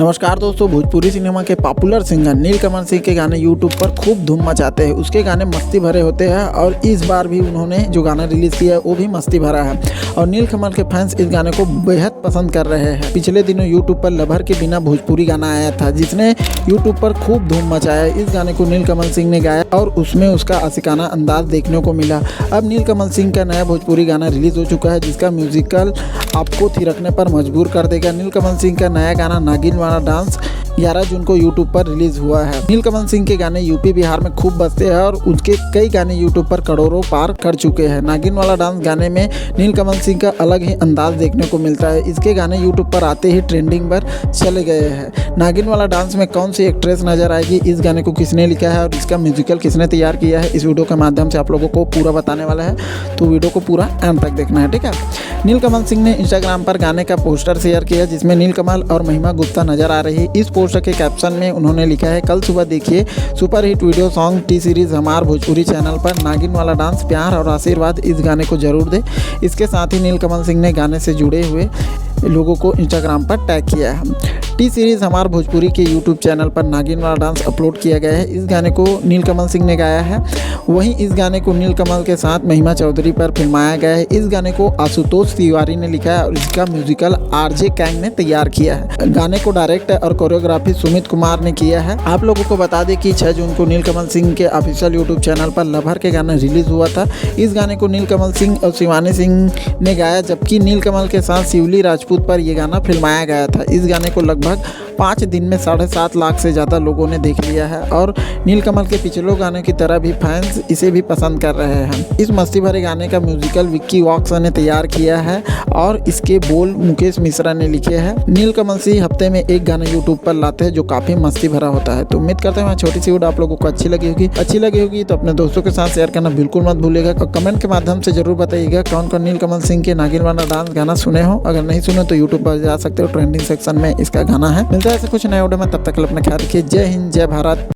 नमस्कार दोस्तों, भोजपुरी सिनेमा के पॉपुलर सिंगर नीलकमल सिंह के गाने यूट्यूब पर खूब धूम मचाते हैं। उसके गाने मस्ती भरे होते हैं और इस बार भी उन्होंने जो गाना रिलीज़ किया है वो भी मस्ती भरा है और नीलकमल के फैंस इस गाने को बेहद पसंद कर रहे हैं। पिछले दिनों यूट्यूब पर लभर के बिना भोजपुरी गाना आया था जिसने यूट्यूब पर खूब धूम मचाया। इस गाने को नीलकमल सिंह ने गाया और उसमें उसका आशिकाना अंदाज देखने को मिला। अब नीलकमल सिंह का नया भोजपुरी गाना रिलीज़ हो चुका है जिसका म्यूजिकल आपको थिरकने पर मजबूर कर देगा। नीलकमल सिंह का नया गाना नागिन वाला डांस 11 जून को यूट्यूब पर रिलीज हुआ है। नीलकमल सिंह के गाने यूपी बिहार में खूब बजते हैं और उसके कई गाने यूट्यूब पर करोड़ों पार कर चुके हैं। नागिन वाला डांस गाने में नीलकमल सिंह का अलग ही अंदाज देखने को मिलता है। इसके गाने यूट्यूब पर आते ही ट्रेंडिंग पर चले गए हैं। नागिन वाला डांस में कौन सी एक्ट्रेस नजर आएगी, इस गाने को किसने लिखा है और इसका म्यूजिकल किसने तैयार किया है, इस वीडियो के माध्यम से आप लोगों को पूरा बताने वाला है, तो वीडियो को पूरा एंड तक देखना है, ठीक है। नीलकमल सिंह ने इंस्टाग्राम पर गाने का पोस्टर शेयर किया जिसमें नीलकमल और महिमा गुप्ता नजर आ रही है। इस पोस्टर के कैप्शन में उन्होंने लिखा है, कल सुबह देखिए super hit video song T series हमार भोजपुरी चैनल पर। नागिन वाला डांस प्यार और आशीर्वाद इस गाने को जरूर दे। इसके साथ ही नीलकमल सिंह ने गाने से जुड़े हुए लोगों को इंस्टाग्राम पर टैग किया है। टी सीरीज हमार भोजपुरी के यूट्यूब चैनल पर नागिन वाला डांस अपलोड किया गया है। इस गाने को नीलकमल सिंह ने गाया है। वहीं इस गाने को नीलकमल के साथ महिमा चौधरी पर फिल्माया गया है। इस गाने को आशुतोष तिवारी ने लिखा है और इसका म्यूजिकल आरजे कैंग ने तैयार किया है। गाने को डायरेक्ट और कोरियोग्राफी सुमित कुमार ने किया है। आप लोगों को बता दें कि 6 जून को नीलकमल सिंह के ऑफिशियल यूट्यूब चैनल पर लभर के गाना रिलीज हुआ था। इस गाने को नीलकमल सिंह और शिवानी सिंह ने गाया, जबकि नीलकमल के साथ शिवली राजपूत पर यह गाना फिल्माया गया था। इस गाने को लगभग 5 दिन में 7.5 लाख से ज़्यादा लोगों ने देख लिया है और नीलकमल के पिछले गाने की तरह भी फैंस इसे भी पसंद कर रहे हैं। इस मस्ती भरे गाने का म्यूजिकल विक्की वॉक्स ने तैयार किया है और इसके बोल मुकेश मिश्रा ने लिखे हैं। नीलकमल सिंह हफ्ते में एक गाना यूट्यूब पर लाते हैं जो काफ़ी मस्ती भरा होता है। तो उम्मीद करते हैं छोटी सी वीडियो आप लोगों को अच्छी लगी होगी तो अपने दोस्तों के साथ शेयर करना बिल्कुल मत भूलिएगा और कमेंट के माध्यम से जरूर बताइएगा कौन कौन नीलकमल सिंह के नागिन वाला डांस गाना सुने हो। अगर नहीं सुने तो यूट्यूब पर जा सकते हो, ट्रेंडिंग सेक्शन में इसका गाना है। मिलता है ऐसे कुछ नए वीडियो में, तब तक अपना ख्याल रखिए। जय हिंद, जय भारत।